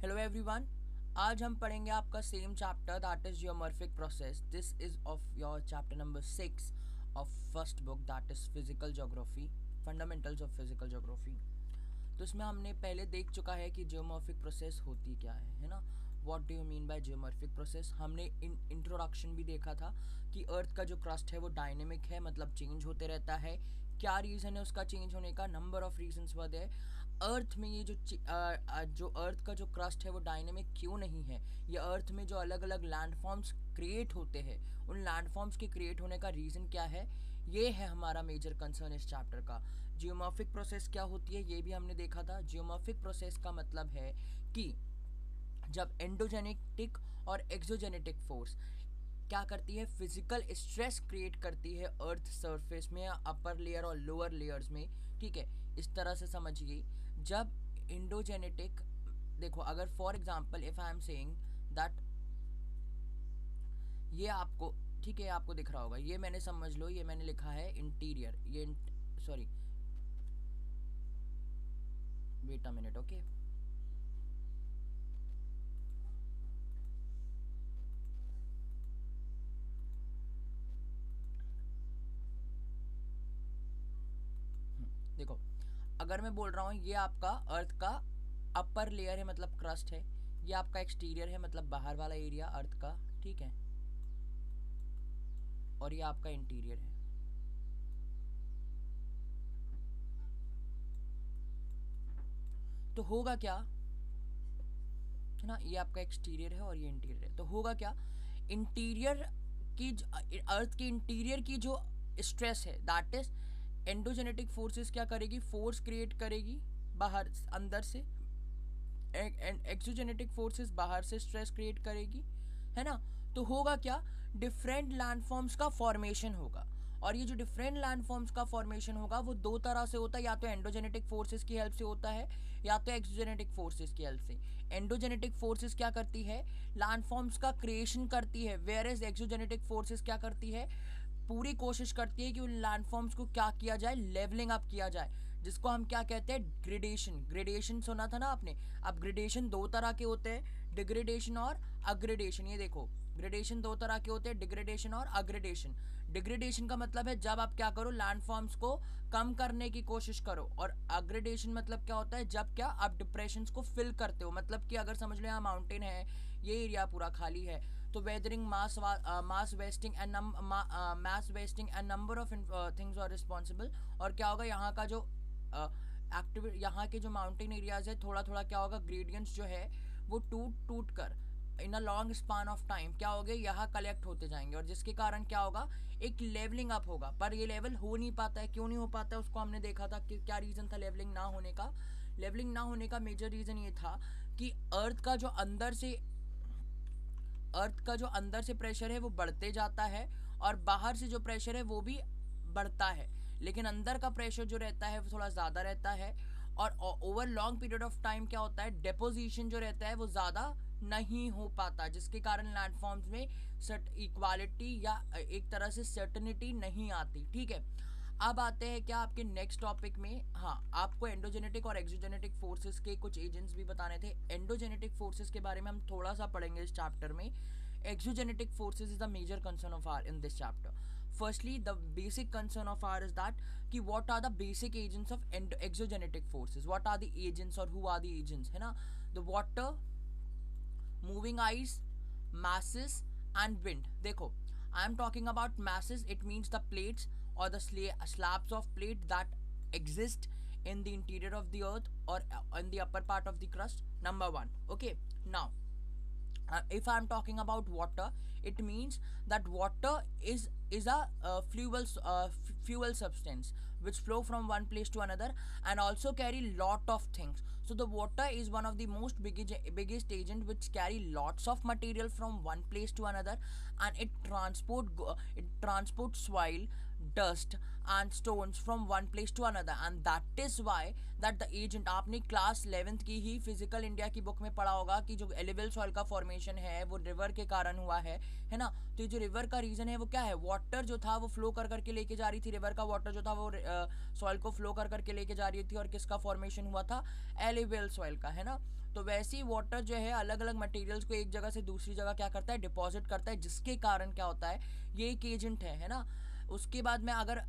Hello everyone, आज हम पढ़ेंगे आपका same chapter that is geomorphic process. This is of your chapter number 6 of first book that is physical geography, fundamentals of physical geography. तो इसमें हमने पहले देख चुका है कि जियोमॉर्फिक प्रोसेस होती क्या है ना. What do you mean by geomorphic process. हमने इंट्रोडक्शन भी देखा था कि अर्थ का जो क्रस्ट है वो डायनेमिक है, मतलब चेंज होते रहता है. क्या रीज़न है उसका चेंज होने का? Number of reasons were there. Earth में ये जो अर्थ का जो क्रस्ट है वो डायनेमिक क्यों नहीं है? ये अर्थ में जो अलग अलग लैंडफॉर्म्स क्रिएट होते हैं, उन लैंडफॉर्म्स के क्रिएट होने का रीज़न क्या है? ये है हमारा मेजर कंसर्न इस चैप्टर का. जियोमॉर्फिक प्रोसेस क्या होती है ये भी हमने देखा था. जियोमॉर्फिक प्रोसेस का मतलब है कि जब एंडोजेनेटिक और एक्सोजेनेटिक फोर्स क्या करती है, फिजिकल स्ट्रेस क्रिएट करती है अर्थ सरफेस में, अपर लेयर और लोअर लेयर्स में. ठीक है, इस तरह से समझिए. जब एंडोजेनेटिक, देखो अगर for example if I am saying that, ये आपको ठीक है आपको दिख रहा होगा, ये मैंने समझ लो, ये मैंने लिखा है इंटीरियर, ये sorry wait a minute. Okay, देखो अगर मैं बोल रहा हूँ ये आपका अर्थ का अपर लेयर है मतलब क्रस्ट है, ये आपका एक्सटीरियर है मतलब बाहर वाला एरिया अर्थ का, ठीक है, और ये आपका इंटीरियर है. तो होगा क्या है ना, ये आपका एक्सटीरियर है और ये इंटीरियर है. तो होगा क्या, इंटीरियर की अर्थ के इंटीरियर की जो स्ट्रेस है दैट इज एंडोजेनेटिक फोर्सेस क्या करेगी, फोर्स क्रिएट करेगी बाहर अंदर से, एक्सोजेनेटिक फोर्सेस बाहर से स्ट्रेस क्रिएट करेगी, है ना. तो होगा क्या, डिफरेंट लैंडफॉर्म्स का फॉर्मेशन होगा. और ये जो डिफरेंट लैंडफॉर्म्स का फॉर्मेशन होगा वो दो तरह से होता है, या तो एंडोजेनेटिक फोर्सेस की हेल्प से होता है या तो एक्सोजेनेटिक फोर्सेस की हेल्प से. एंडोजेनेटिक फोर्सेस क्या करती है, लैंडफॉर्म्स का क्रिएशन करती है, वेयर एज एक्सोजेनेटिक फोर्सेस क्या करती है, पूरी कोशिश करती है कि उन लैंडफॉर्म्स को क्या किया जाए, लेवलिंग अप किया जाए, जिसको हम क्या कहते हैं, ग्रेडेशन. ग्रेडेशन सुना था ना आपने. अब ग्रेडेशन दो तरह के होते हैं, डिग्रेडेशन और अग्रेडेशन. ये देखो ग्रेडेशन दो तरह के होते हैं, डिग्रेडेशन और अग्रेडेशन. डिग्रेडेशन का मतलब है जब आप क्या करो, लैंडफॉर्म्स को कम करने की कोशिश करो, और अग्रेडेशन मतलब क्या होता है, जब क्या आप डिप्रेशंस को फिल करते हो. मतलब कि अगर समझ लो यहाँ माउंटेन है, ये एरिया पूरा खाली है, तो weathering mass wasting and mass wasting and number of things are responsible. और क्या होगा, यहाँ का जो एक्टिव यहाँ के जो माउंटेन एरियाज है, थोड़ा थोड़ा क्या होगा, ग्रेडियंट्स जो है वो टूट टूट कर in a long span of time क्या हो गए, यहाँ कलेक्ट होते जाएंगे, और जिसके कारण क्या होगा, एक लेवलिंग अप होगा. पर ये लेवल हो नहीं पाता है. क्यों नहीं हो पाता है उसको हमने देखा था कि क्या रीज़न था लेवलिंग ना होने का. लेवलिंग ना होने का मेजर रीज़न ये था कि अर्थ का जो अंदर से प्रेशर है वो बढ़ते जाता है, और बाहर से जो प्रेशर है वो भी बढ़ता है, लेकिन अंदर का प्रेशर जो रहता है वो थोड़ा ज़्यादा रहता है. और over long period of time क्या होता है, डेपोजिशन जो रहता है वो ज़्यादा नहीं हो पाता, जिसके कारण लैंडफॉर्म्स में इक्वालिटी या एक तरह से सर्टेनिटी नहीं आती. ठीक है, अब आते हैं क्या आपके नेक्स्ट टॉपिक में. हाँ, आपको एंडोजेनेटिक और एक्सोजेनेटिक फोर्सेस के कुछ एजेंट्स भी बताने थे. एंडोजेनेटिक फोर्सेस के बारे में हम थोड़ा सा पढ़ेंगे इस चैप्टर में. Exogenetic forces is the major concern of our in this chapter. Firstly the basic concern of our is that कि what are the basic agents of exogenetic forces, what are the agents और who are the agents, है ना. The water, moving ice, masses and wind. देखो I am talking about masses, it means the plates or the slabs of plate that exist in the interior of the earth or in the upper part of the crust. Number one. Okay, now if I am talking about water, it means that water is a fuel substance which flow from one place to another and also carry lot of things. So the water is one of the most biggest agent which carry lots of material from one place to another, and it transport soil, dust and stones from one place to another, and that is why that the agent, आपने class 11th की ही physical India की book में पढ़ा होगा कि जो alluvial soil का formation है वो रिवर के कारण हुआ है ना। तो ये जो रिवर का रीजन है वो क्या है, वाटर जो था वो फ्लो कर करके लेके जा रही थी, रिवर का वाटर जो था वो सॉइल को फ्लो कर करके लेके जा रही थी, और किसका फॉर्मेशन हुआ था, एलिवल सॉइल का, है ना। तो वैसे ही वाटर जो है अलग अलग मटेरियल्स को एक जगह से दूसरी जगह क्या करता है, डिपॉजिट करता है, जिसके कारण क्या होता है, ये एक एजेंट है ना। उसके बाद में अगर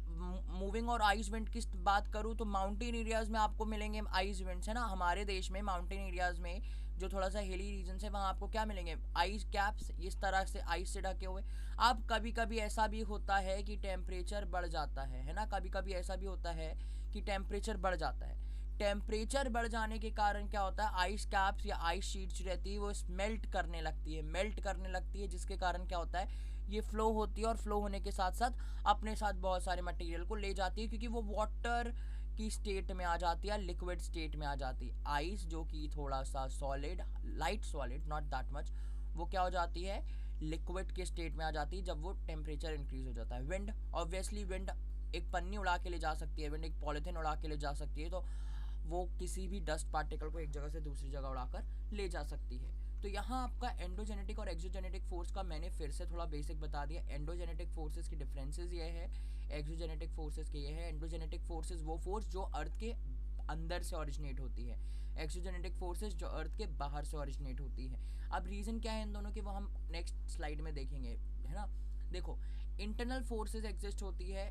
मूविंग और आइस विंड की बात करूँ तो माउंटेन एरियाज में आपको मिलेंगे आइस विंड्स, है ना। हमारे देश में माउंटेन एरियाज में जो थोड़ा सा हिली रीजन है वहाँ आपको क्या मिलेंगे, आइस कैप्स, इस तरह से आइस से ढके हुए। अब कभी कभी ऐसा भी होता है कि टेम्परेचर बढ़ जाता है ना, कभी कभी ऐसा भी होता है कि टेम्परेचर बढ़ जाता है। टेम्परेचर बढ़ जाने के कारण क्या होता है, आइस कैप्स या आइस शीट्स रहती है वो मेल्ट करने लगती है, जिसके कारण क्या होता है, ये फ्लो होती है, और फ्लो होने के साथ साथ अपने साथ बहुत सारे मटेरियल को ले जाती है, क्योंकि वो वाटर की स्टेट में आ जाती है, लिक्विड स्टेट में आ जाती है। आइस जो कि थोड़ा सा solid, light solid, not that much, वो क्या हो जाती है, लिक्विड के स्टेट में आ जाती है जब वो टेम्परेचर इंक्रीज हो जाता है। विंड, ऑब्वियसली विंड एक पन्नी उड़ा के ले जा सकती है, विंड एक पॉलिथीन उड़ा के ले जा सकती है, तो वो किसी भी डस्ट पार्टिकल को एक जगह से दूसरी जगह उड़ाकर ले जा सकती है। तो यहाँ आपका एंडोजेनेटिक और एक्सोजेनेटिक फोर्स का मैंने फिर से थोड़ा बेसिक बता दिया। एंडोजेनेटिक फोर्सेस की डिफरेंसेस ये है, एक्सोजेनेटिक फोर्सेस के ये है। एंडोजेनेटिक फोर्सेस वो फोर्स जो अर्थ के अंदर से ओरिजिनेट होती है, एक्सोजेनेटिक फोर्सेस जो अर्थ के बाहर से ओरिजिनेट होती है। अब रीज़न क्या है इन दोनों के वो हम नेक्स्ट स्लाइड में देखेंगे, है ना। देखो, इंटरनल फोर्सेस एग्जिस्ट होती है,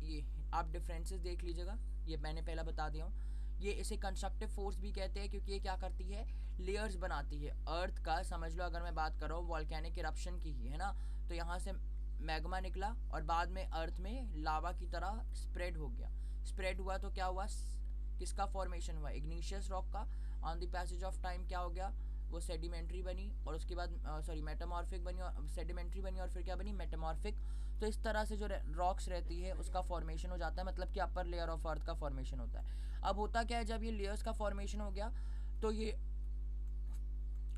ये आप डिफरेंसेस देख लीजिएगा, ये मैंने पहला बता दिया हूँ। ये इसे कंस्ट्रक्टिव फोर्स भी कहते हैं, क्योंकि ये क्या करती है, लेयर्स बनाती है अर्थ का। समझ लो अगर मैं बात कर रहा हूँ वॉल्केनिक इरप्शन की ही, है ना, तो यहाँ से मैग्मा निकला और बाद में अर्थ में लावा की तरह स्प्रेड हो गया। स्प्रेड हुआ तो क्या हुआ, किसका फॉर्मेशन हुआ, इग्निशियस रॉक का। On the passage of time क्या हो गया, वो सेडिमेंट्री बनी, और उसके बाद मेटामॉर्फिक बनी, और सेडिमेंट्री बनी, और फिर क्या बनी, मेटामॉर्फिक। तो इस तरह से जो रॉक्स रहती है उसका फॉर्मेशन हो जाता है, मतलब कि अपर लेयर ऑफ अर्थ का फॉर्मेशन होता है। अब होता क्या है, जब ये लेयर्स का फॉर्मेशन हो गया तो ये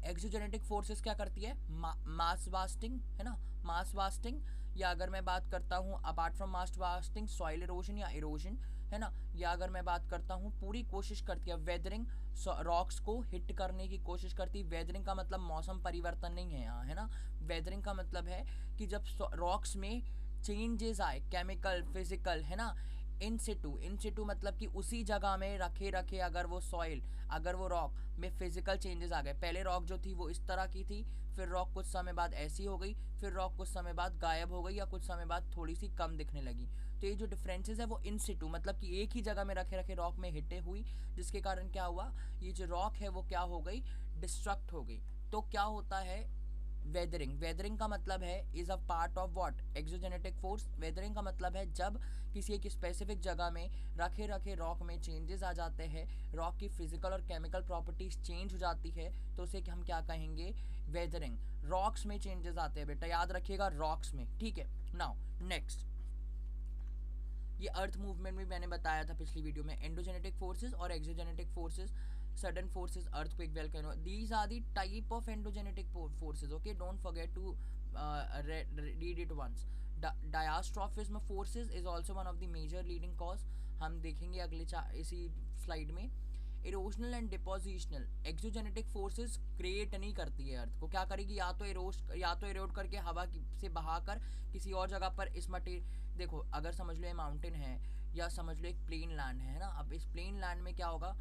एक्सोजेनेटिक फोर्सेस क्या करती है, मास वास्टिंग, है ना, मास वास्टिंग, या अगर मैं बात करता हूँ apart from mass wasting, soil erosion या इरोजन, है ना, या अगर मैं बात करता हूँ पूरी कोशिश करती है वेदरिंग, रॉक्स को हिट करने की कोशिश करती है। वेदरिंग का मतलब मौसम परिवर्तन नहीं है यहाँ, है ना। वेदरिंग का मतलब है कि जब रॉक्स में चेंजेस आए, केमिकल, फिजिकल, है ना, इन सिटू मतलब कि उसी जगह में रखे अगर वो सॉइल, अगर वो रॉक में फिजिकल चेंजेस आ गए। पहले रॉक जो थी वो इस तरह की थी, फिर रॉक कुछ समय बाद ऐसी हो गई, फिर रॉक कुछ समय बाद गायब हो गई, या कुछ समय बाद थोड़ी सी कम दिखने लगी। तो ये जो डिफरेंसेस है वो इन सिटू मतलब कि एक ही जगह में रखे रॉक में हिटे हुई, जिसके कारण क्या हुआ, ये जो रॉक है वो क्या हो गई, डिस्ट्रक्ट हो गई। तो क्या होता है, वेदरिंग। वेदरिंग का मतलब है is a part of what, exogenetic force. Weathering का मतलब है जब किसी एक स्पेसिफिक जगह में रखे रॉक में चेंजेस आ जाते हैं, रॉक की फिजिकल और केमिकल प्रॉपर्टीज चेंज हो जाती है, तो उसे हम क्या कहेंगे, वेदरिंग। रॉक्स में चेंजेस आते हैं बेटा, याद रखिएगा, रॉक्स में, ठीक है। नाउ नेक्स्ट, ये अर्थ मूवमेंट में मैंने बताया था पिछली वीडियो में, एंडोजेनेटिक फोर्सेस और exogenetic forces, sudden forces, earthquake, volcano, these are the type of endogenetic forces, okay, don't forget to read it once. Diastrophism forces is also one of the major leading cause, हम देखेंगे अगले इसी slide में। Erosional and depositional, exogenetic forces create नहीं करती है अर्थ को, क्या करेगी, या तो इरोड करके हवा से बहाकर किसी और जगह पर इस मटेरियल, देखो अगर समझ लो ये माउंटेन है, या समझ लो एक प्लेन लैंड है ना, अब इस प्लेन लैंड में क्या होगा,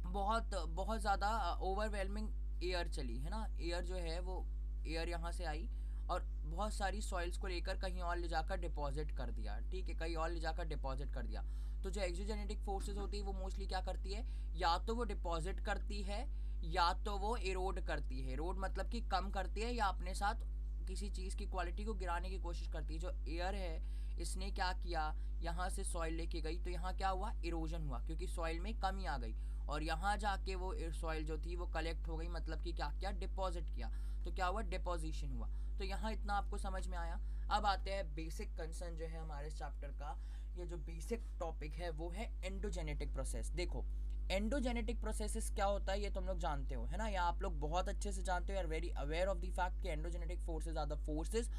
बहुत ज़्यादा ओवरवेलमिंग एयर चली, है ना, एयर जो है वो एयर यहाँ से आई और बहुत सारी सॉइल्स को लेकर कहीं और ले जाकर डिपॉजिट कर दिया, ठीक है, कहीं और ले जाकर डिपॉजिट कर दिया। तो जो एक्सोजेनेटिक फोर्सेस होती है वो मोस्टली क्या करती है, या तो वो डिपॉजिट करती है, या तो वो इरोड करती है। इरोड मतलब कि कम करती है, या अपने साथ किसी चीज़ की क्वालिटी को गिराने की कोशिश करती है। जो एयर है इसने क्या किया, यहाँ से सॉइल लेके गई, तो यहाँ क्या हुआ, इरोजन हुआ, क्योंकि सॉइल में कमी आ गई, और यहाँ जाके वो सॉइल जो थी वो कलेक्ट हो गई, मतलब कि क्या किया, डिपॉजिट किया, तो क्या हुआ, डिपोजिशन हुआ। तो यहाँ इतना आपको समझ में आया। अब आते हैं बेसिक कंसर्न जो है हमारे चैप्टर का, ये जो बेसिक टॉपिक है वो है एंडोजेनेटिक प्रोसेस। देखो एंडोजेनेटिक प्रोसेसेस क्या होता है ये तुम लोग जानते हो, है ना, या आप लोग बहुत अच्छे से जानते हो, are very aware of the fact कि endogenetic forces are the forces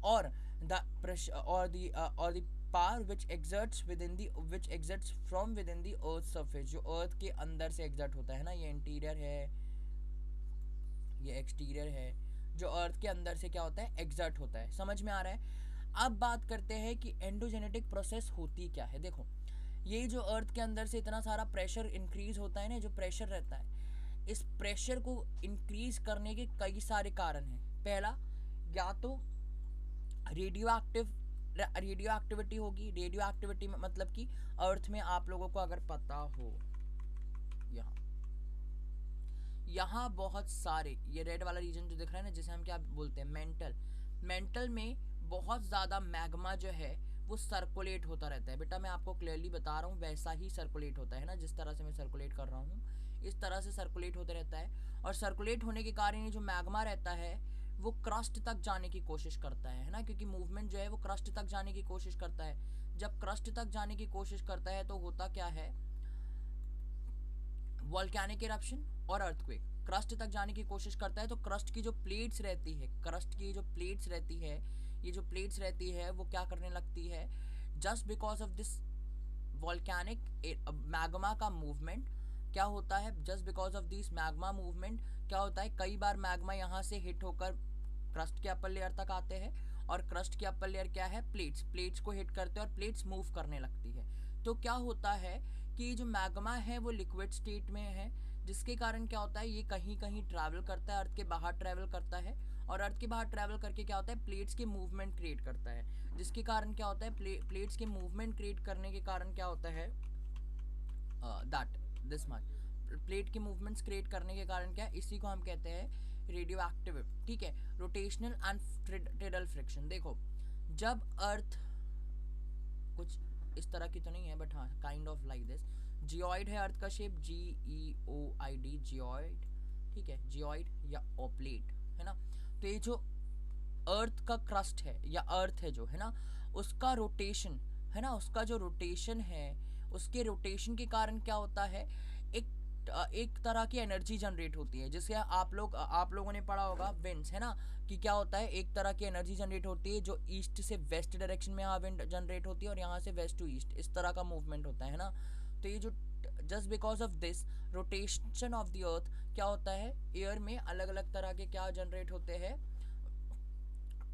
or the pressure or the power which exerts from within the earth surface, जो अर्थ के अंदर से एग्जर्ट होता है ना, ये इंटीरियर है, ये एक्सटीरियर है, जो अर्थ के अंदर से क्या होता है, एग्जर्ट होता है। समझ में आ रहा है? अब बात करते हैं कि एंडोजेनेटिक प्रोसेस होती क्या है। देखो, ये जो अर्थ के अंदर से इतना सारा प्रेशर इंक्रीज होता है ना, जो प्रेशर रहता है, इस प्रेशर को इंक्रीज करने के कई सारे कारण हैं। पहला, या तो रेडियो एक्टिविटी होगी। रेडियो एक्टिविटी में मतलब कि अर्थ में आप लोगों को अगर पता हो, यहाँ बहुत सारे, ये रेड वाला रीजन जो दिख रहा है ना, जिसे हम क्या बोलते हैं, मेंटल में बहुत ज़्यादा मैग्मा जो है वो सर्कुलेट होता रहता है। बेटा मैं आपको क्लियरली बता रहा हूँ, वैसा ही सर्कुलेट होता है ना, जिस तरह से मैं सर्कुलेट कर रहा हूँ, इस तरह से सर्कुलेट होता रहता है। और सर्कुलेट होने के कारण ये जो मैग्मा रहता है वो क्रस्ट तक जाने की कोशिश करता है ना, क्योंकि मूवमेंट जो है वो क्रस्ट तक जाने की कोशिश करता है। जब क्रस्ट तक जाने की कोशिश करता है तो होता क्या है, वोल्केनिक इरप्शन और अर्थक्वेक। क्रस्ट तक जाने की कोशिश करता है तो क्रस्ट की जो प्लेट्स रहती है, ये जो प्लेट्स रहती है वो क्या करने लगती है, just because of this volcanic magma का मूवमेंट क्या होता है, just because of this magma movement क्या होता है, कई बार मैग्मा यहाँ से हिट होकर क्रस्ट के अपर लेयर तक आते हैं, और क्रस्ट के अपर लेयर क्या है, प्लेट्स को हिट करते हैं और प्लेट्स मूव करने लगती है। तो क्या होता है कि जो मैग्मा है वो लिक्विड स्टेट में है, जिसके कारण क्या होता है, ये कहीं कहीं ट्रैवल करता है, अर्थ के बाहर ट्रैवल करता है, और अर्थ के बाहर ट्रैवल करके क्या होता है, प्लेट्स के मूवमेंट क्रिएट करता है, जिसके कारण क्या होता है, प्लेट्स के मूवमेंट क्रिएट करने के कारण क्या होता है, दिस मच प्लेट के मूवमेंट्स क्रिएट करने के कारण क्या है, इसी को हम कहते हैं रेडियो एक्टिव। ठीक है, रोटेशनल एंड टिडल फ्रिक्शन। देखो, जब अर्थ कुछ इस तरह की तो नहीं है, बट हाँ kind of like this, geoid है अर्थ का शेप, GEOID, जियोइड। ठीक है, जियोइड या ओप्लेट है ना। तो ये जो अर्थ का क्रस्ट है या अर्थ है जो है ना, उसका रोटेशन है ना, उसका जो रोटेशन है, उसके रोटेशन के कारण क्या होता है, एक तरह की एनर्जी जनरेट होती है, जिससे आप लोगों ने पढ़ा होगा विंड्स है ना, कि क्या होता है, एक तरह की एनर्जी जनरेट होती है जो ईस्ट से वेस्ट डायरेक्शन में यहाँ विंड जनरेट होती है, और यहाँ से वेस्ट टू ईस्ट इस तरह का मूवमेंट होता है ना। तो ये जो just because of this rotation of the अर्थ क्या होता है, एयर में अलग अलग तरह के क्या जनरेट होते हैं,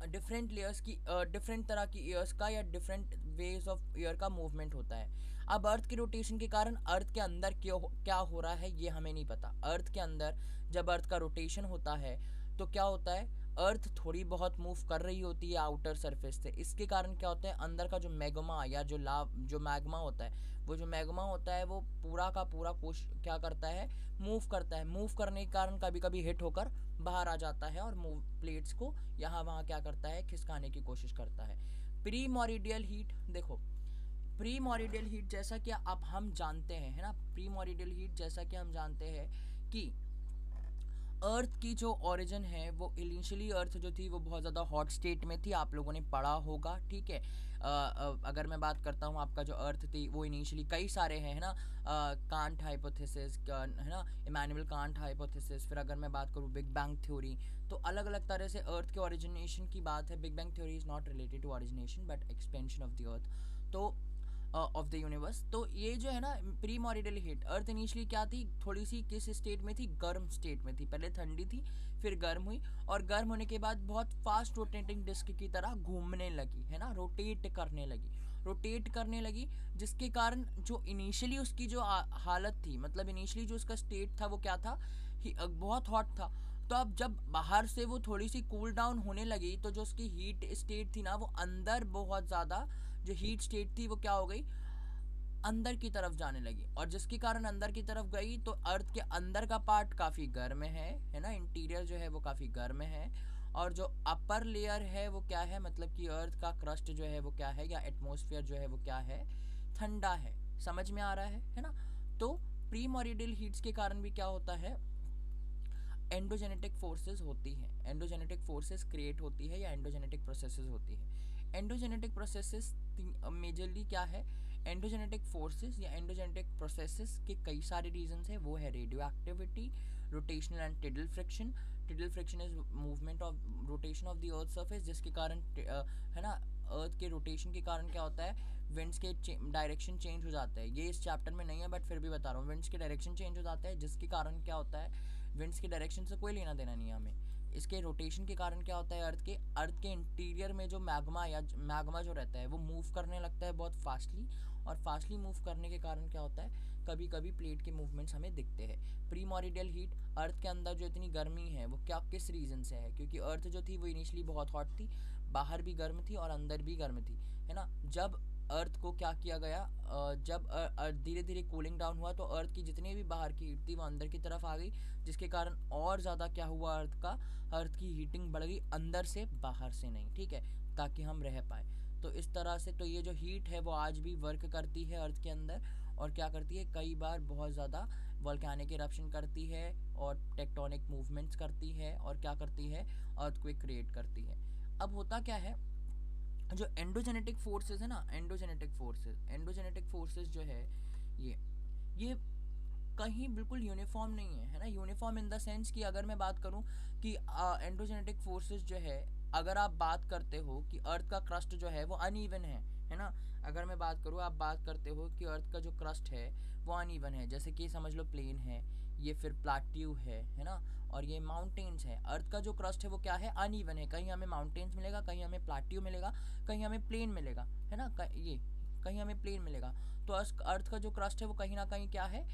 डिफरेंट लेयर्स की डिफरेंट तरह की एयर्स का या डिफरेंट वेज ऑफ एयर का मूवमेंट होता है। अब अर्थ के रोटेशन के कारण अर्थ के अंदर क्या हो रहा है ये हमें नहीं पता। अर्थ के अंदर जब अर्थ का रोटेशन होता है तो क्या होता है, अर्थ थोड़ी बहुत मूव कर रही होती है आउटर सरफेस से, इसके कारण क्या होता है, अंदर का जो मैग्मा या जो मैग्मा होता है, वो जो मैग्मा होता है वो पूरा का पूरा क्या करता है, मूव करता है। मूव करने के कारण कभी कभी हिट होकर बाहर आ जाता है और प्लेट्स को यहाँ वहाँ क्या करता है, खिसकाने की कोशिश करता है। प्री मॉरिडियल हीट, देखो प्री मॉरिडियल हीट जैसा कि अब हम जानते हैं है ना, प्री मॉरिडियल हीट जैसा कि हम जानते हैं कि अर्थ की जो ओरिजिन है वो इनिशियली अर्थ जो थी वो बहुत ज़्यादा हॉट स्टेट में थी, आप लोगों ने पढ़ा होगा। ठीक है, अगर मैं बात करता हूँ आपका जो अर्थ थी वो इनिशियली कई सारे हैं है ना, कांट हाइपोथेसिस है ना, इमैनुअल कांट हाइपोथेसिस, फिर अगर मैं बात करूँ बिग बैंग थ्योरी, तो अलग अलग तरह से अर्थ के ओरिजिनेशन की बात है। Big bang theory is not related to origination but expansion of the earth, तो ऑफ द यूनिवर्स। तो ये जो है ना primordial heat, earth initially क्या थी, थोड़ी सी किस स्टेट में थी, गर्म स्टेट में थी, पहले ठंडी थी फिर गर्म हुई, और गर्म होने के बाद बहुत फास्ट रोटेटिंग डिस्क की तरह घूमने लगी है ना, रोटेट करने लगी, जिसके कारण जो इनिशियली उसकी जो हालत थी, मतलब इनिशियली जो उसका स्टेट था वो क्या था, बहुत हॉट था। तो अब जब बाहर से वो थोड़ी सी कूल डाउन होने लगी तो जो उसकी हीट स्टेट थी ना, वो अंदर बहुत ज़्यादा जो हीट स्टेट थी वो क्या हो गई, अंदर की तरफ जाने लगी, और जिसके कारण अंदर की तरफ गई तो अर्थ के अंदर का पार्ट काफ़ी गर्म है ना, इंटीरियर जो है वो काफ़ी गर्म है, और जो अपर लेयर है वो क्या है, मतलब कि अर्थ का क्रस्ट जो है वो क्या है, या एटमॉस्फेयर जो है वो क्या है, ठंडा है। समझ में आ रहा है ना। तो प्री मॉरिडियल हीट्स के कारण भी क्या होता है, एंडोजेनेटिक फोर्सेस होती हैं, एंडोजेनेटिक फोर्सेस क्रिएट होती है या एंडोजेनेटिक प्रोसेसेस होती है। एंडोजेनेटिक प्रोसेसेस मेजरली क्या है, एंडोजेनेटिक फोर्सेस या एंडोजेनेटिक प्रोसेसेस के कई सारे रीजंस है, वो है radio activity, rotational and tidal friction, tidal friction is movement of rotation of the earth surface, जिसके कारण है ना अर्थ के रोटेशन के कारण क्या होता है, विंड्स के डायरेक्शन चेंज हो जाता है। ये इस चैप्टर में नहीं है बट फिर भी बता रहा हूँ, विंड्स के डायरेक्शन चेंज हो जाता है, जिसके कारण क्या होता है, विंड्स के डायरेक्शन से कोई लेना देना नहीं है हमें। इसके रोटेशन के कारण क्या होता है, अर्थ के इंटीरियर में जो मैग्मा जो रहता है वो मूव करने लगता है बहुत फास्टली, और फास्टली मूव करने के कारण क्या होता है, कभी कभी प्लेट के मूवमेंट्स हमें दिखते हैं। प्रीमोरिडियल हीट, अर्थ के अंदर जो इतनी गर्मी है वो क्या किस रीज़न से है, क्योंकि अर्थ जो थी वो इनिशियली बहुत हॉट थी, बाहर भी गर्म थी और अंदर भी गर्म थी, है ना। जब अर्थ को क्या किया गया, जब धीरे धीरे कूलिंग डाउन हुआ तो अर्थ की जितनी भी बाहर की हीट थी वो अंदर की तरफ आ गई, जिसके कारण और ज़्यादा क्या हुआ, अर्थ की हीटिंग बढ़ गई, अंदर से बाहर से नहीं, ठीक है, ताकि हम रह पाए। तो इस तरह से तो ये जो हीट है वो आज भी वर्क करती है अर्थ के अंदर, और क्या करती है, कई बार बहुत ज़्यादा वोल्केनिक इरप्शन करती है और टेक्टोनिक मूवमेंट्स करती है, और क्या करती है, अर्थक्वेक क्रिएट करती है। अब होता क्या है, जो एंडोजेनेटिक फोर्सेस है ना, एंडोजेनेटिक फोर्सेस जो है ये कहीं बिल्कुल यूनिफॉर्म नहीं है ना। यूनिफॉर्म इन द सेंस कि अगर मैं बात करूं कि एंडोजेनेटिक फोर्सेस जो है, अगर आप बात करते हो कि अर्थ का क्रस्ट जो है वो अनइवन है ना। अगर मैं बात करूँ, आप बात करते हो कि अर्थ का जो क्रस्ट है वो अनइवन है, जैसे कि समझ लो प्लेन है, ये फिर प्लाट्यू है ना, और ये माउंटेन्स है। अर्थ का जो क्रस्ट है वो क्या है, अनइवन है, कहीं हमें माउंटेन्स मिलेगा, कहीं हमें प्लाट्यू मिलेगा, कहीं हमें प्लेन मिलेगा, है ना, ये कहीं हमें प्लेन मिलेगा। तो अर्थ का जो क्रस्ट है वो कहीं ना कहीं क्या है,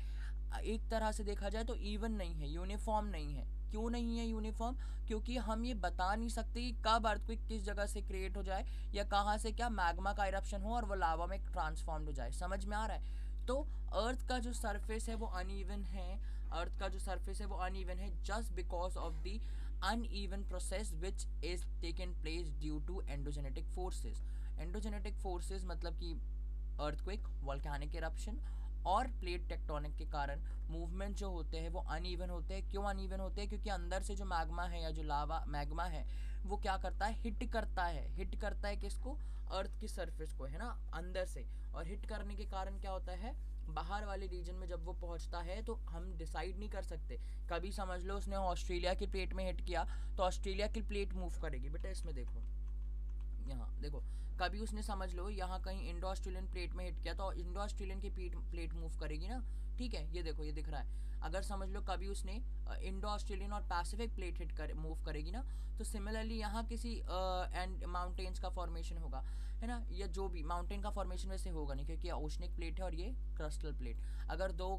एक तरह से देखा जाए तो इवन नहीं है, यूनिफॉर्म नहीं है। क्यों नहीं है यूनिफॉर्म, क्योंकि हम ये बता नहीं सकते कि कब अर्थक्वेक किस जगह से क्रिएट हो जाए, या कहाँ से क्या मैग्मा का इरप्शन हो और वो लावा में ट्रांसफॉर्म हो जाए। समझ में आ रहा है। तो अर्थ का जो सरफेस है वो अनइवन है, अर्थ का जो सरफेस है वो अनइवन है just because of the uneven process which is taken place due to endogenetic forces. Endogenetic forces मतलब कि अर्थक्वेक, वोल्केनिक इरप्शन और प्लेट टेक्टोनिक के कारण मूवमेंट जो होते हैं वो अनइवन होते हैं। क्यों अनइवन होते हैं, क्योंकि अंदर से जो मैग्मा है या जो लावा मैग्मा है वो क्या करता है, हिट करता है किसको, अर्थ की सरफेस को, है ना, अंदर से। और हिट करने के कारण क्या होता है, बाहर वाले रीजन में जब वो पहुंचता है तो हम डिसाइड नहीं कर सकते। कभी समझ लो उसने ऑस्ट्रेलिया की प्लेट में हिट किया तो ऑस्ट्रेलिया की प्लेट मूव करेगी। बेटा इसमें देखो, यहाँ देखो, कभी उसने समझ लो यहाँ कहीं इंडो ऑस्ट्रेलियन प्लेट में हिट किया तो इंडो ऑस्ट्रेलियन की प्लेट मूव करेगी ना, ठीक है, ये देखो ये दिख रहा है। अगर समझ लो कभी उसने इंडो ऑस्ट्रेलियन और पैसिफिक प्लेट मूव करेगी ना, तो सिमिलरली यहाँ किसी एंड माउंटेन्स का फॉर्मेशन होगा, है ना, या जो भी माउंटेन का फॉर्मेशन वैसे होगा नहीं, क्योंकि ओशनिक प्लेट है और ये क्रस्टल प्लेट। अगर दो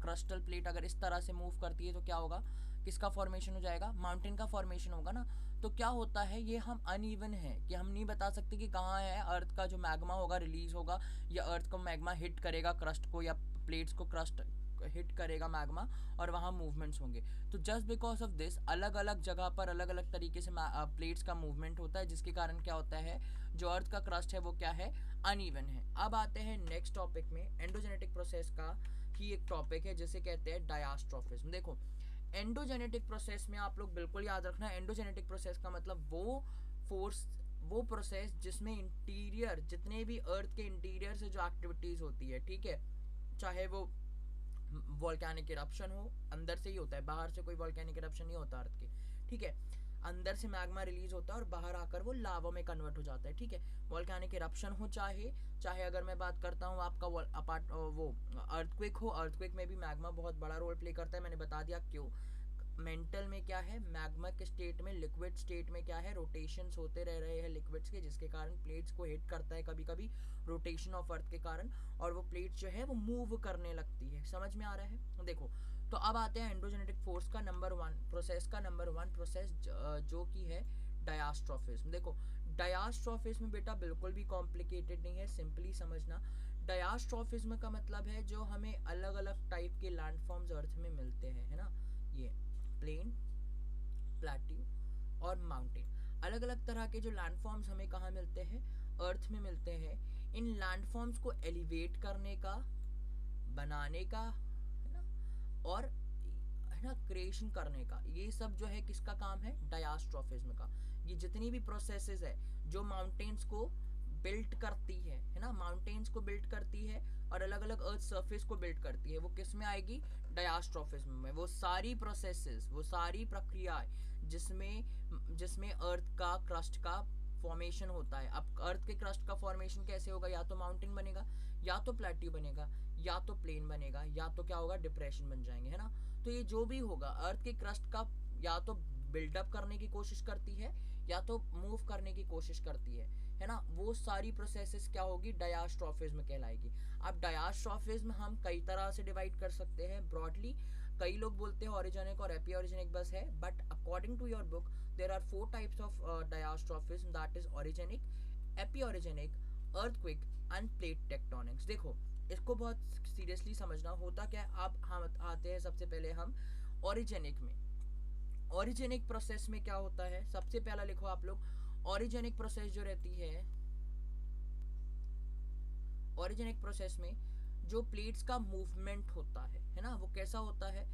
क्रस्टल प्लेट अगर इस तरह से मूव करती है तो क्या होगा, किसका फॉर्मेशन हो जाएगा, माउंटेन का फॉर्मेशन होगा ना। तो क्या होता है, ये हम अनइवन है कि हम नहीं बता सकते कि कहाँ है अर्थ का जो मैग्मा होगा रिलीज होगा, या अर्थ को मैग्मा हिट करेगा क्रस्ट को, या प्लेट्स को क्रस्ट हिट करेगा मैग्मा और वहाँ मूवमेंट्स होंगे। तो जस्ट बिकॉज ऑफ दिस अलग अलग जगह पर अलग अलग तरीके से प्लेट्स का मूवमेंट होता है, जिसके कारण क्या होता है, जो अर्थ का क्रस्ट है वो क्या है, अनइवन है। अब आते हैं नेक्स्ट टॉपिक में, एंडोजेनेटिक प्रोसेस का ही एक टॉपिक है जिसे कहते हैं डायस्ट्रोफिज्म। देखो एंडोजेनेटिक प्रोसेस में आप लोग बिल्कुल याद रखना, एंडोजेनेटिक प्रोसेस का मतलब वो प्रोसेस जिसमें इंटीरियर, जितने भी अर्थ के इंटीरियर से जो एक्टिविटीज होती है, ठीक है, चाहे वो वोल्केनिक इरप्शन हो, अंदर से ही होता है, बाहर से कोई वोल्केनिक इरप्शन नहीं होता अर्थ के, ठीक है, अंदर से मैग्मा रिलीज होता है और बाहर आकर वो लावा में कन्वर्ट हो जाता है, ठीक है। वोल्केनिक इरप्शन हो चाहे अगर मैं बात करता हूँ आपका वो अर्थक्वेक हो, अर्थक्वेक में भी मैग्मा बहुत बड़ा रोल प्ले करता है। मैंने बता दिया क्यों। मेंटल में क्या है, मैग्मिक स्टेट में, लिक्विड स्टेट में क्या है, रोटेशंस होते रह रहे हैं लिक्विड्स के, जिसके कारण प्लेट्स को हिट करता है कभी कभी रोटेशन ऑफ अर्थ के कारण, और वो प्लेट्स जो है वो मूव करने लगती है। समझ में आ रहा है। देखो तो अब आते हैं एंडोजेनेटिक फोर्स का नंबर वन प्रोसेस जो कि है डायस्ट्रोफिज्म। देखो डायस्ट्रोफिज्म बेटा बिल्कुल भी कॉम्प्लिकेटेड नहीं है, सिंपली समझना। डायस्ट्रोफिज्म का मतलब है जो हमें अलग अलग टाइप के लैंडफॉर्म्स अर्थ में मिलते हैं, है ना, ये प्लेन, प्लेट्यू और माउंटेन। अलग अलग तरह के जो लैंडफॉर्म्स हमें कहाँ मिलते हैं, अर्थ में मिलते हैं। इन लैंडफॉर्म्स को एलिवेट करने का, बनाने का, है ना, और है ना क्रिएशन करने का, ये सब जो है किसका काम है, डायस्ट्रोफिज्म का। ये जितनी भी प्रोसेसेस है जो माउंटेन्स को बिल्ट करती है ना, माउंटेन्स को बिल्ट करती है, और अलग अलग अर्थ सरफेस को बिल्ड करती है, वो किस में आएगी, डायस्ट्रॉफिज्म में। वो सारी प्रोसेसेस, वो सारी प्रक्रियाएं जिसमें जिसमें अर्थ का क्रस्ट का फॉर्मेशन होता है। अब अर्थ के क्रस्ट का फॉर्मेशन कैसे होगा, या तो माउंटेन बनेगा, या तो प्लेट्यू बनेगा, या तो प्लेन बनेगा, या तो क्या होगा, डिप्रेशन बन जाएंगे, है ना। तो ये जो भी होगा अर्थ के क्रस्ट का या तो बिल्डअप करने की कोशिश करती है, या तो मूव करने की कोशिश करती है ना। वो सारी प्रोसेसेस क्या होगी, डायस्ट्रॉफिज्म कहलाएगी। अब डायस्ट्रॉफिज्म हम कई तरह से डिवाइड कर सकते हैं ब्रॉडली। कई लोग बोलते हैं ऑरिजेनिक और एपीऑरिजेनिक बस है, but according to your book there are 4 types of diastrophism, that is orogenic, epeirogenic, earthquake and plate tectonics. देखो इसको बहुत सीरियसली समझना होता क्या है। अब हम आते हैं सबसे पहले हम ऑरिजेनिक में। ऑरिजेनिक प्रोसेस में क्या होता है, सबसे पहला लिखो आप लोग, ऑरिजेनिक प्रोसेस जो रहती है, ऑरिजेनिक प्रोसेस में जो प्लेट्स का मूवमेंट होता है ना, वो कैसा होता है,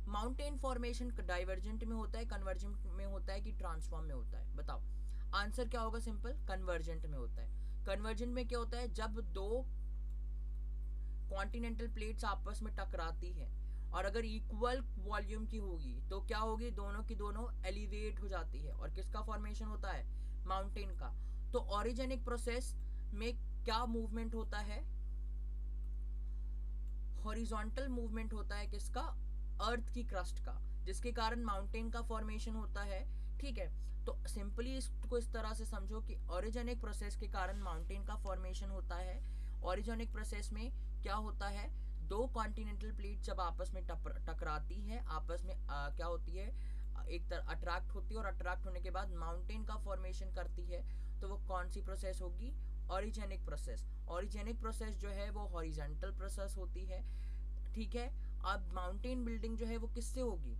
माउंटेन फॉर्मेशन डाइवर्जेंट में होता है, कन्वर्जेंट में होता है कि ट्रांसफॉर्म में होता है, बताओ। आंसर क्या होगा, सिंपल, कन्वर्जेंट में होता है। कन्वर्जेंट में क्या होता है, जब दो कॉन्टिनेंटल प्लेट्स आपस में टकराती है और अगर इक्वल वॉल्यूम की होगी तो क्या होगी, दोनों की दोनों एलिवेट हो जाती है और किसका फॉर्मेशन होता है, माउंटेन का। तो ऑरिजेनिक प्रोसेस में क्या मूवमेंट होता है, हॉरिजॉन्टल मूवमेंट होता है, किसका, अर्थ की क्रस्ट का, जिसके कारण माउंटेन का फॉर्मेशन होता है। ठीक है, तो सिंपली इसको इस तरह से समझो कि ऑरिजेनिक प्रोसेस के कारण माउंटेन का फॉर्मेशन होता है। ऑरिजेनिक प्रोसेस में क्या होता है, दो कॉन्टिनेंटल प्लेट जब आपस में टकराती है, आपस में क्या होती है, एक तरह अट्रैक्ट होती है और अट्रैक्ट होने के बाद माउंटेन का फॉर्मेशन करती है। तो वो कौन सी प्रोसेस होगी, ऑरिजेनिक प्रोसेस। ऑरिजेनिक प्रोसेस जो है वो हॉरिजॉन्टल प्रोसेस होती है। ठीक है, अब माउंटेन बिल्डिंग जो है वो किससे होगी,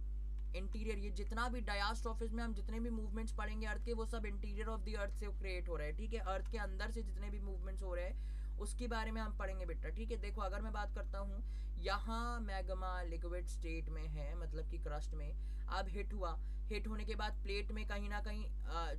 इंटीरियर। ये जितना भी डायस्ट्रॉफिस में हम जितने भी मूवमेंट्स पढ़ेंगे अर्थ के, वो सब इंटीरियर ऑफ द अर्थ से क्रिएट हो रहा है। ठीक है, अर्थ के अंदर से जितने भी मूवमेंट्स हो रहे हैं उसके बारे में हम पढ़ेंगे बेटा। ठीक है, देखो अगर मैं बात करता हूँ, यहाँ मैग्मा लिक्विड स्टेट में है, मतलब कि क्रस्ट में। अब हिट हुआ, हिट होने के बाद प्लेट में कहीं ना कहीं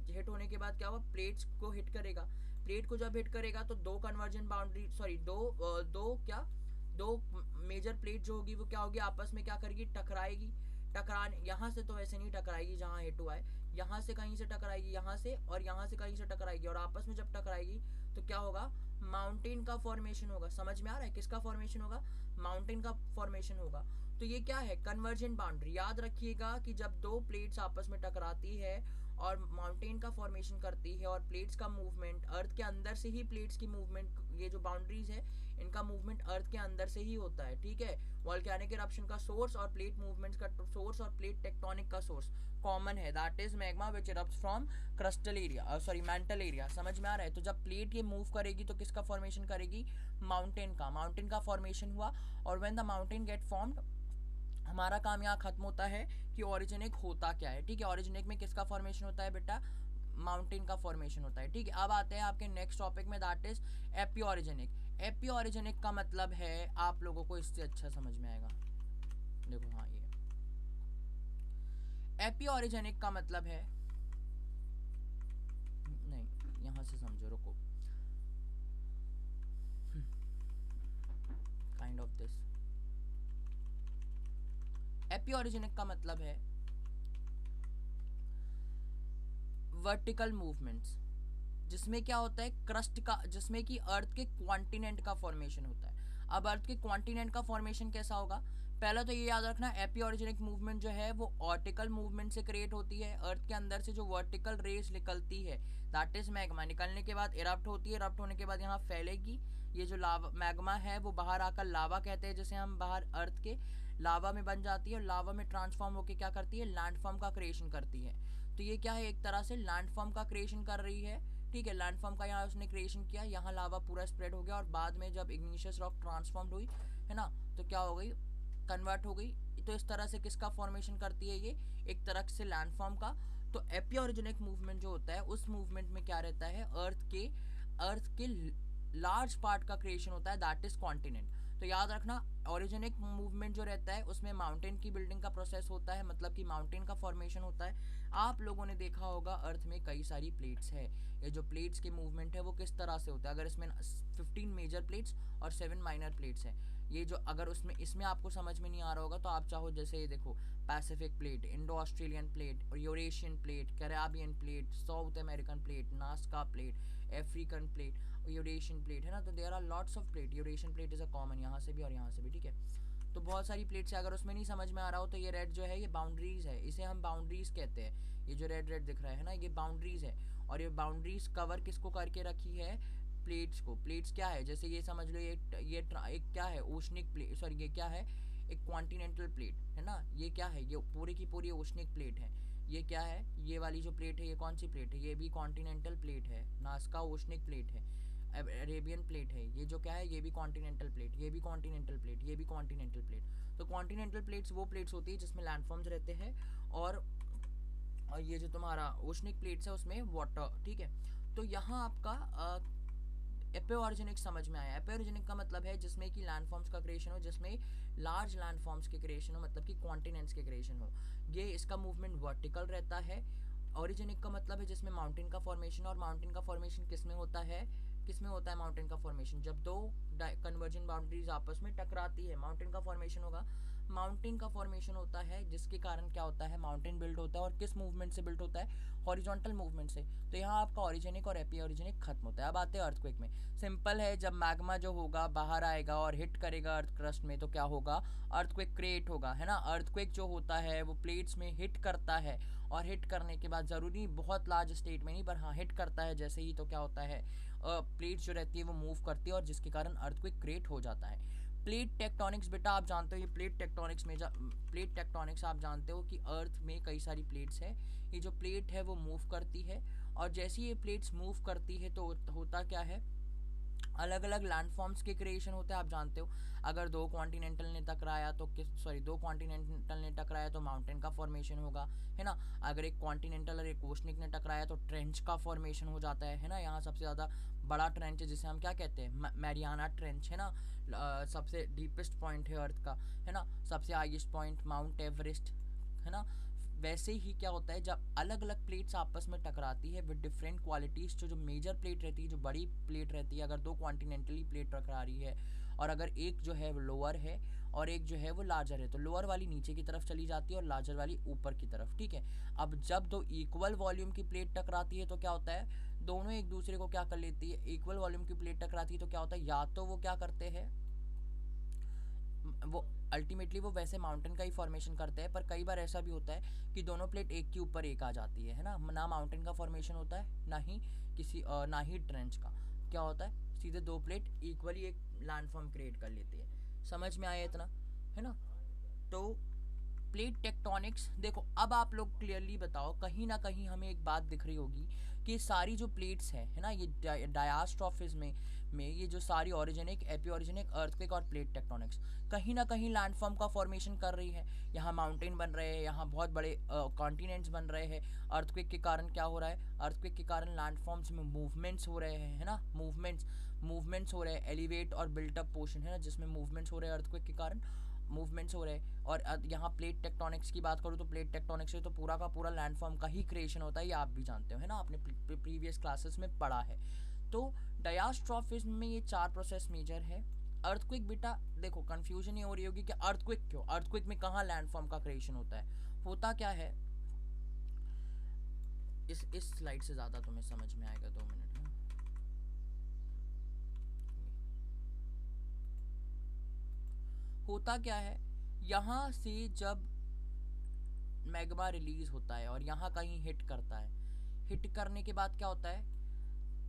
हिट होने के बाद क्या हुआ, प्लेट्स को हिट करेगा। प्लेट को जब हिट करेगा तो दो कन्वर्जन बाउंड्री, सॉरी दो मेजर प्लेट जो होगी वो क्या होगी, आपस में क्या करेगी, टकराएगी। टकराने, यहाँ से तो वैसे नहीं टकराएगी जहाँ हिट हुआ है, यहाँ से कहीं से टकराएगी, यहाँ से और यहाँ से कहीं से टकराएगी, और आपस में जब टकराएगी तो क्या होगा, माउंटेन का फॉर्मेशन होगा। समझ में आ रहा है, किसका फॉर्मेशन होगा, माउंटेन का फॉर्मेशन होगा। तो ये क्या है, कन्वर्जेंट बाउंड्री। याद रखिएगा कि जब दो प्लेट्स आपस में टकराती है और माउंटेन का फॉर्मेशन करती है और प्लेट्स का मूवमेंट, अर्थ के अंदर से ही प्लेट्स की मूवमेंट, ये जो बाउंड्रीज है इनका मूवमेंट अर्थ के अंदर से ही होता है। ठीक है, वॉल्केनिक इरप्शन का सोर्स और प्लेट मूवमेंट्स का सोर्स और प्लेट टेक्टोनिक का सोर्स कॉमन है, that is magma which erupts from crustal area, sorry mantle area. समझ में आ रहा है। तो जब प्लेट ये मूव करेगी तो किसका फॉर्मेशन करेगी, माउंटेन का। माउंटेन का फॉर्मेशन हुआ और when the mountain get formed, हमारा काम यहाँ खत्म होता है कि ऑरिजिनिक होता क्या है। ठीक है, ऑरिजिनिक में किसका फॉर्मेशन होता है बेटा, माउंटेन का फॉर्मेशन होता है। ठीक है, अब आते हैं आपके नेक्स्ट टॉपिक में, दैट इज एपिओरिजेनिक। एपिओरिजेनिक का मतलब है, आप लोगों को इससे अच्छा समझ में आएगा, देखो हाँ ये एपिओरिजेनिक का मतलब है, नहीं यहां से समझो, रुको, काइंड ऑफ दिस। एपिओरिजेनिक का मतलब है वर्टिकल मूवमेंट्स, जिसमें क्या होता है, क्रस्ट का, जिसमें कि अर्थ के कॉन्टिनेंट का फॉर्मेशन होता है। अब अर्थ के कॉन्टिनेंट का फॉर्मेशन कैसा होगा, पहला तो ये याद रखना, एपिओरिजेनिक मूवमेंट जो है वो ऑर्टिकल मूवमेंट से क्रिएट होती है। अर्थ के अंदर से जो वर्टिकल रेस निकलती है, दैट इज मैग्मा, निकलने के बाद इरप्ट होती है, इरप्ट होने के बाद यहाँ फैलेगी। ये जो लावा मैग्मा है वो बाहर आकर लावा कहते हैं, जैसे हम बाहर अर्थ के लावा में बन जाती है और लावा में ट्रांसफॉर्म होकर क्या करती है, लैंडफॉर्म का क्रिएशन करती है। तो ये क्या है, एक तरह से लैंडफॉर्म का क्रिएशन कर रही है। ठीक है, लैंडफॉर्म का यहाँ उसने क्रिएशन किया, यहाँ लावा पूरा स्प्रेड हो गया और बाद में जब इग्निशियस रॉक ट्रांसफॉर्म्ड हुई है ना, तो क्या हो गई, कन्वर्ट हो गई। तो इस तरह से किसका फॉर्मेशन करती है ये, एक तरह से लैंडफॉर्म का। तो एपिओरिजेनिक मूवमेंट जो होता है उस मूवमेंट में क्या रहता है, अर्थ के लार्ज पार्ट का क्रिएशन होता है, दैट इज कॉन्टिनेंट। तो याद रखना ओरिजिनिक मूवमेंट जो रहता है उसमें माउंटेन की बिल्डिंग का प्रोसेस होता है, मतलब कि माउंटेन का फॉर्मेशन होता है। आप लोगों ने देखा होगा अर्थ में कई सारी प्लेट्स है, ये जो प्लेट्स के मूवमेंट है वो किस तरह से होता है। अगर इसमें 15 मेजर प्लेट्स और 7 माइनर प्लेट्स हैं, ये जो अगर इसमें आपको समझ में नहीं आ रहा होगा तो आप चाहो जैसे ये देखो, Pacific plate, Indo Australian plate, और Eurasian plate, Caribbean plate, South American plate, Nazca plate, African plate, Eurasian plate, है ना। तो there are lots of plate, Eurasian plate is a common यहाँ से भी और यहाँ से भी, ठीक है। तो बहुत सारी प्लेट्स है, अगर उसमें नहीं समझ में आ रहा हो तो ये रेड जो है ये बाउंड्रीज है, इसे हम बाउंड्रीज कहते हैं। ये जो रेड रेड दिख रहा है ना, ये बाउंड्रीज है। और ये बाउंड्रीज कवर किसको करके रखी है, प्लेट्स को। प्लेट्स क्या है, जैसे ये समझ लो, ये एक क्या है, ओशनिक प्लेट, सॉरी ये क्या है, एक कॉन्टिनेंटल प्लेट है ना। ये क्या है, ये पूरी की पूरी ओशनिक प्लेट है। ये क्या है, ये वाली जो प्लेट है ये कौन सी प्लेट है, ये भी कॉन्टिनेंटल प्लेट है। नास्का ओशनिक प्लेट है, अरेबियन प्लेट है। ये जो क्या है, ये भी कॉन्टिनेंटल प्लेट, ये भी कॉन्टिनेंटल प्लेट, ये भी कॉन्टिनेंटल प्लेट। तो कॉन्टिनेंटल प्लेट्स वो प्लेट्स होती है जिसमें लैंडफॉर्म्स रहते हैं, और ये जो तुम्हारा ओशनिक प्लेट्स है उसमें वाटर, ठीक है। तो यहाँ आपका एपिओर्जेनिक समझ में आया। एपिओर्जेनिक का मतलब है जिसमें कि लैंडफॉर्म्स का क्रिएशन हो, जिसमें लार्ज लैंडफॉर्म्स के क्रिएशन हो, मतलब कि कॉन्टिनेंट्स के क्रिएशन हो। ये इसका मूवमेंट वर्टिकल रहता है। ओरिजिनिक का मतलब है जिसमें माउंटेन का फॉर्मेशन, और माउंटेन का फॉर्मेशन किस में होता है, किसमें होता है माउंटेन का फॉर्मेशन, जब दो कन्वर्जेंट बाउंड्रीज आपस में टकराती है, माउंटेन का फॉर्मेशन होगा। माउंटेन का फॉर्मेशन होता है जिसके कारण क्या होता है, माउंटेन बिल्ड होता है। और किस मूवमेंट से बिल्ड होता है, हॉरिजॉन्टल मूवमेंट से। तो यहाँ आपका ओरिजिनिक और एपिओरिजिनिक खत्म होता है। अब आते हैं अर्थक्वेक में। सिंपल है, जब मैग्मा जो होगा बाहर आएगा और हिट करेगा अर्थ क्रस्ट में तो क्या होगा, अर्थक्वेक क्रिएट होगा, है ना। अर्थक्वेक जो होता है वो प्लेट्स में हिट करता है, और हिट करने के बाद ज़रूरी बहुत लार्ज स्टेट में नहीं, पर हाँ हिट करता है जैसे ही, तो क्या होता है, प्लेट्स जो रहती है वो मूव करती है, और जिसके कारण अर्थक्वेक क्रिएट हो जाता है। प्लेट टेक्टोनिक्स बेटा आप जानते हो, ये प्लेट टेक्टोनिक्स में प्लेट टेक्टोनिक्स आप जानते हो कि अर्थ में कई सारी प्लेट्स है। ये जो प्लेट है वो मूव करती है, और जैसे ये प्लेट्स मूव करती है तो होता क्या है, अलग अलग लैंडफॉर्म्स के क्रिएशन होते हैं। आप जानते हो अगर दो कॉन्टिनेंटल ने टकराया तो दो कॉन्टिनेंटल ने टकराया तो माउंटेन का फॉर्मेशन होगा, है ना। अगर एक कॉन्टिनेंटल और एक ओशनिक ने टकराया तो ट्रेंच का फॉर्मेशन हो जाता है ना। यहाँ सबसे ज़्यादा बड़ा ट्रेंच है जिसे हम क्या कहते हैं, मैरियाना ट्रेंच, है ना। सबसे डीपेस्ट पॉइंट है अर्थ का, है ना। सबसे हाईएस्ट पॉइंट माउंट एवरेस्ट, है ना। वैसे ही क्या होता है, जब अलग अलग प्लेट्स आपस में टकराती है विद डिफरेंट क्वालिटीज़, जो मेजर प्लेट रहती है, जो बड़ी प्लेट रहती है, अगर दो कॉन्टिनेंटली प्लेट टकरा रही है, और अगर एक जो है वो लोअर है और एक जो है वो लार्जर है, तो लोअर वाली नीचे की तरफ चली जाती है और लार्जर वाली ऊपर की तरफ, ठीक है। अब जब दो इक्वल वॉल्यूम की प्लेट टकराती है तो क्या होता है, दोनों एक दूसरे को क्या कर लेती है, इक्वल वॉल्यूम की प्लेट टकराती है तो क्या होता है, या तो वो क्या करते हैं, वो अल्टीमेटली वो वैसे माउंटेन का ही फॉर्मेशन करते हैं, पर कई बार ऐसा भी होता है कि दोनों प्लेट एक के ऊपर एक आ जाती है ना। ना माउंटेन का फॉर्मेशन होता है, ना ही ट्रेंच का। क्या होता है, सीधे दो प्लेट इक्वली एक लैंडफॉर्म क्रिएट कर लेती है। समझ में आया इतना, है ना। तो प्लेट टेक्टोनिक्स देखो, अब आप लोग क्लियरली बताओ, कहीं ना कहीं हमें एक बात दिख रही होगी कि सारी जो प्लेट्स हैं, है ना, ये डायास्ट्रॉफिस में ये जो सारी ओरिजिनिक, एपिओरिजिनिक, अर्थक्वेक और प्लेट टेक्टोनिक्स कहीं ना कहीं लैंडफॉर्म का फॉर्मेशन कर रही है। यहाँ माउंटेन बन रहे हैं, यहाँ बहुत बड़े कॉन्टिनेंट्स बन रहे हैं। अर्थक्वेक के कारण क्या हो रहा है, अर्थक्वेक के कारण लैंडफॉर्म्स में मूवमेंट्स हो रहे हैं, है ना। मूवमेंट्स हो रहे हैं, एलिवेट और बिल्टअप पोर्शन, है ना, जिसमें मूवमेंट्स हो रहे हैं, अर्थक्वेक के कारण मूवमेंट्स हो रहे हैं। और यहाँ प्लेट टेक्टोनिक्स की बात करूँ तो प्लेट टेक्टोनिक्स से तो पूरा का पूरा लैंडफॉर्म का ही क्रिएशन होता है, ये आप भी जानते हो, है ना, आपने प्रीवियस क्लासेस में पढ़ा है। तो डायास्ट्रॉफिज्म में ये 4 प्रोसेस मेजर है। अर्थक्वेक बेटा देखो, कंफ्यूजन ये हो रही होगी कि अर्थक्वेक क्यों, अर्थक्वेक में कहाँ लैंडफॉर्म का क्रिएशन होता है। होता क्या है, इस स्लाइड से ज़्यादा तुम्हें समझ में आएगा, 2 मिनट। होता क्या है, यहाँ से जब मैग्मा रिलीज होता है और यहाँ कहीं हिट करता है, हिट करने के बाद क्या होता है,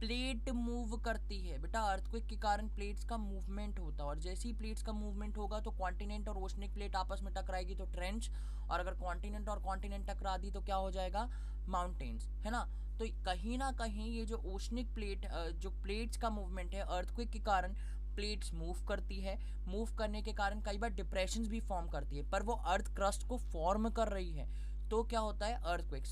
प्लेट मूव करती है बेटा। अर्थक्वेक के कारण प्लेट्स का मूवमेंट होता है, और जैसे ही प्लेट्स का मूवमेंट होगा तो कॉन्टिनेंट और ओशनिक प्लेट आपस में टकराएगी तो ट्रेंच, और अगर कॉन्टिनेंट और कॉन्टिनेंट टकरा दी तो क्या हो जाएगा, माउंटेन्स, है ना। तो कहीं ना कहीं ये जो ओशनिक प्लेट, जो प्लेट्स का मूवमेंट है, अर्थक्वेक के कारण प्लेट्स मूव करती है। मूव करने के कारण कई बार डिप्रेशंस भी फॉर्म करती है, पर वो अर्थ क्रस्ट को फॉर्म कर रही है, तो क्या होता है, अर्थक्वेक।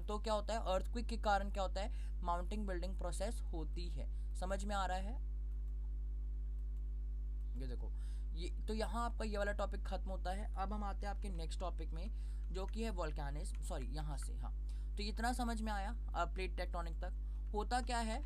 तो क्या होता है, अर्थक्वेक के कारण क्या होता है, माउंटेन बिल्डिंग प्रोसेस होती है। समझ में आ रहा है, ये देखो, ये तो यहाँ आपका ये वाला टॉपिक खत्म होता है। अब हम आते हैं आपके नेक्स्ट टॉपिक में, जो कि है वोल्केनिज्म, सॉरी यहाँ से, हाँ। तो इतना समझ में आया प्लेट टेक्टोनिक तक। होता क्या है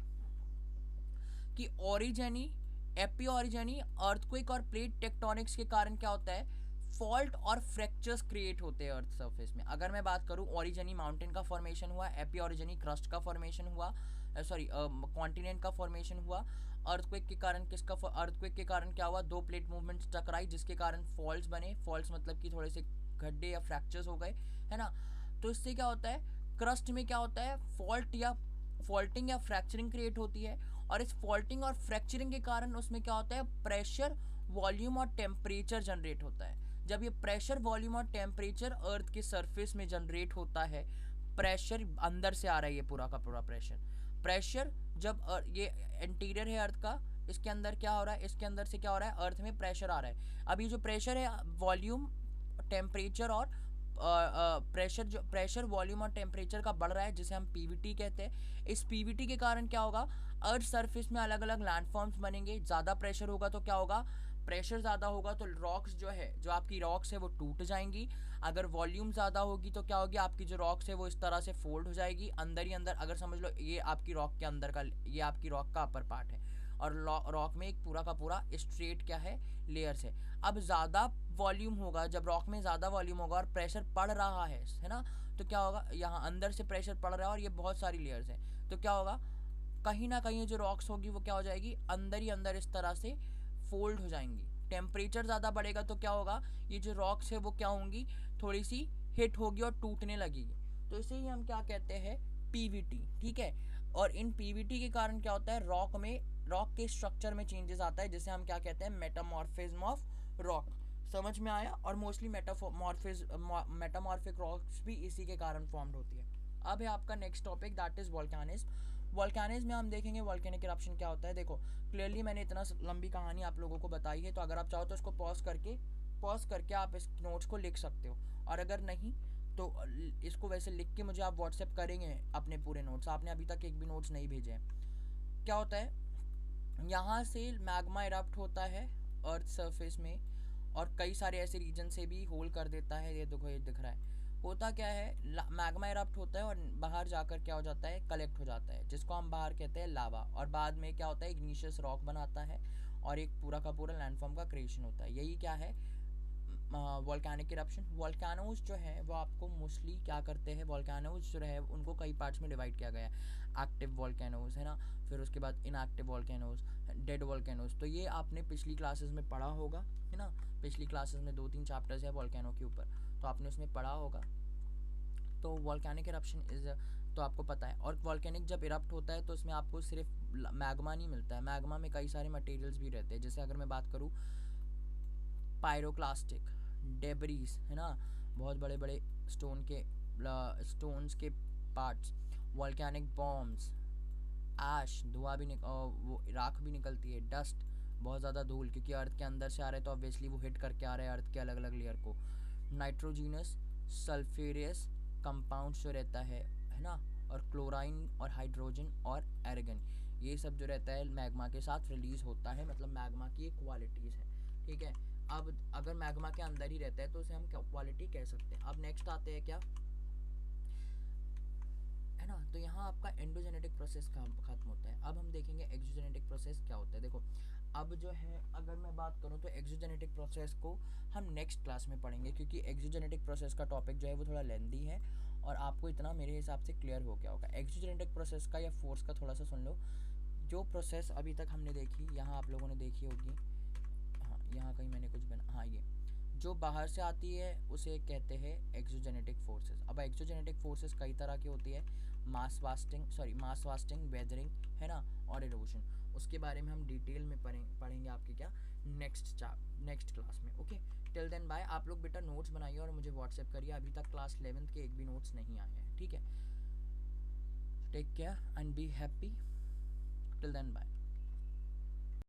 कि ओरिजिनी, एपी ओरिजिनी, अर्थक्वेक और प्लेट टेक्टोनिक्स के कारण क्या होता है, फॉल्ट और फ्रैक्चर्स क्रिएट होते हैं अर्थ सरफेस में। अगर मैं बात करूं, ओरिजिनी माउंटेन का फॉर्मेशन हुआ, एपी ओरिजिनी क्रस्ट का फॉर्मेशन हुआ, सॉरी कॉन्टिनेंट का फॉर्मेशन हुआ। अर्थक्वेक के कारण किसका, अर्थक्वेक के कारण क्या हुआ, दो प्लेट मूवमेंट्स टकराई जिसके कारण फॉल्ट्स बने। फॉल्ट्स मतलब कि थोड़े से गड्ढे या फ्रैक्चर्स हो गए, है ना। तो इससे क्या होता है, क्रस्ट में क्या होता है, फॉल्टिंग या फ्रैक्चरिंग क्रिएट होती है। और इस फॉल्टिंग और फ्रैक्चरिंग के कारण उसमें क्या होता है, प्रेशर, वॉल्यूम और टेम्परेचर जनरेट होता है। जब ये प्रेशर, वॉल्यूम और टेम्परेचर अर्थ के सरफेस में जनरेट होता है, प्रेशर अंदर से आ रहा है, ये पूरा का पूरा प्रेशर जब ये इंटीरियर है अर्थ का, इसके अंदर क्या हो रहा है, इसके अंदर से क्या हो रहा है, अर्थ में प्रेशर आ रहा है। अब ये जो प्रेशर है, वॉल्यूम, टेम्परेचर और प्रेशर, वॉल्यूम और टेम्परेचर का बढ़ रहा है, जिसे हम पीवीटी कहते हैं। इस पीवीटी के कारण क्या होगा, अर्थ सरफेस में अलग अलग लैंडफॉर्म्स बनेंगे। ज़्यादा प्रेशर होगा तो क्या होगा, प्रेशर ज़्यादा होगा तो रॉक्स जो है, जो आपकी रॉक्स है वो टूट जाएंगी। अगर वॉल्यूम ज़्यादा होगी तो क्या होगी, आपकी जो रॉक्स है वो इस तरह से फोल्ड हो जाएगी अंदर ही अंदर। अगर समझ लो ये आपकी रॉक के अंदर का, ये आपकी रॉक का अपर पार्ट है, और रॉक में एक पूरा का पूरा स्ट्रेट क्या है, लेयर्स है। अब ज़्यादा वॉल्यूम होगा, जब रॉक में ज़्यादा वॉल्यूम होगा और प्रेशर पड़ रहा है ना, तो क्या होगा, यहाँ अंदर से प्रेशर पड़ रहा है और ये बहुत सारी लेयर्स हैं, तो क्या होगा, कहीं ना कहीं जो रॉक्स होगी वो क्या हो जाएगी, अंदर ही अंदर इस तरह से फोल्ड हो जाएंगी। टेम्परेचर ज़्यादा बढ़ेगा तो क्या होगा, ये जो रॉक्स है वो क्या होंगी, थोड़ी सी हिट होगी और टूटने लगेगी। तो इसे ही हम क्या कहते हैं, पीवीटी, ठीक है। और इन पीवीटी के कारण क्या होता है, रॉक के स्ट्रक्चर में चेंजेस आता है, जिसे हम क्या कहते हैं, मेटामॉर्फिज्म ऑफ रॉक। समझ में आया। और मोस्टली मेटामॉर्फिक रॉक्स भी इसी के कारण फॉर्म्ड होती है। अब है आपका next topic, that is volcanism. Volcanism में हम देखेंगे वोल्केनिक इरप्शन क्या होता है। देखो क्लियरली मैंने इतना लंबी कहानी आप लोगों को बताई है, तो अगर आप चाहो तो इसको पॉज करके आप इस नोट्स को लिख सकते हो, और अगर नहीं तो इसको वैसे लिख के मुझे आप व्हाट्सएप करेंगे अपने पूरे नोट्स। आपने अभी तक एक भी नोट्स नहीं भेजे हैं। क्या होता है, यहाँ से मैग्मा इरप्ट होता है अर्थ सरफेस में, और कई सारे ऐसे रीजन से भी होल कर देता है। ये देखो, ये दिख रहा है। होता क्या है, मैग्मा इरप्ट होता है और बाहर जाकर क्या हो जाता है, कलेक्ट हो जाता है, जिसको हम बाहर कहते हैं लावा। और बाद में क्या होता है, इग्निशियस रॉक बनाता है और एक पूरा का पूरा लैंडफॉर्म का क्रिएशन होता है। यही क्या है, वोल्केनिक इरप्शन। वोल्केनोज जो है वो आपको मोस्टली क्या करते हैं, वोल्केनोज जो है उनको कई पार्ट्स में डिवाइड किया गया है। एक्टिव वोल्केनोज है ना, फिर उसके बाद इनएक्टिव वोल्केनोज, डेड वोल्केनोज। तो ये आपने पिछली क्लासेस में पढ़ा होगा, है ना। पिछली क्लासेस में 2-3 चैप्टर्स है वोल्केनो के ऊपर, तो आपने उसमें पढ़ा होगा। तो वोल्केनिक इरप्शन इज, तो आपको पता है। और वोल्केनिक जब इरप्ट होता है तो उसमें आपको सिर्फ मैग्मा नहीं मिलता है, मैग्मा में कई सारे मटेरियल्स भी रहते हैं। जैसे अगर मैं बात करूँ, पायरोक्लास्टिक डेबरीज, है ना, बहुत बड़े बड़े स्टोन्स के पार्ट्स, वोल्केनिक बॉम्ब्स, ऐश, धुआं भी वो राख भी निकलती है, डस्ट, बहुत ज़्यादा धूल, क्योंकि अर्थ के अंदर से आ रहे हैं तो ऑब्वियसली वो हिट करके आ रहे हैं अर्थ के अलग अलग लेयर को। नाइट्रोजीनस सल्फेरियस कंपाउंड्स जो रहता है ना, और क्लोराइन और हाइड्रोजन और एर्गन, ये सब जो रहता है मैग्मा के साथ रिलीज होता है, मतलब मैग्मा की एक क्वालिटीज़ है, ठीक है। अब अगर मैग्मा के अंदर ही रहता है तो उसे हम क्वालिटी कह सकते हैं। अब नेक्स्ट आते हैं क्या, है ना। तो यहाँ आपका एंडोजेनेटिक प्रोसेस खत्म होता है। अब हम देखेंगे एक्सोजेनेटिक प्रोसेस क्या होता है। देखो अब जो है, अगर मैं बात करूँ तो एक्सोजेनेटिक प्रोसेस को हम नेक्स्ट क्लास में पढ़ेंगे, क्योंकि एक्सोजेनेटिक प्रोसेस का टॉपिक जो है वो थोड़ा लेंदी है, और आपको इतना मेरे हिसाब से क्लियर हो गया होगा। एक्सोजेनेटिक प्रोसेस का या फोर्स का थोड़ा सा सुन लो। जो प्रोसेस अभी तक हमने देखी, यहाँ आप लोगों ने देखी होगी, हाँ यहाँ कहीं मैंने कुछ बना, हाँ ये जो बाहर से आती है उसे कहते हैं एक्सोजेनेटिक फोर्सेस। अब एक्सोजेनेटिक फोर्सेस कई तरह की होती है, मास वास्टिंग, वेदरिंग, है ना, और इरोजन। उसके बारे में हम डिटेल में पढ़ेंगे आपके क्या नेक्स्ट क्लास में। Okay, till then bye. आप लोग बेटा नोट्स बनाइए और मुझे व्हाट्सएप करिए। अभी तक क्लास 11th के एक भी नोट्स नहीं आए हैं, ठीक है। Take care and be happy, till then bye.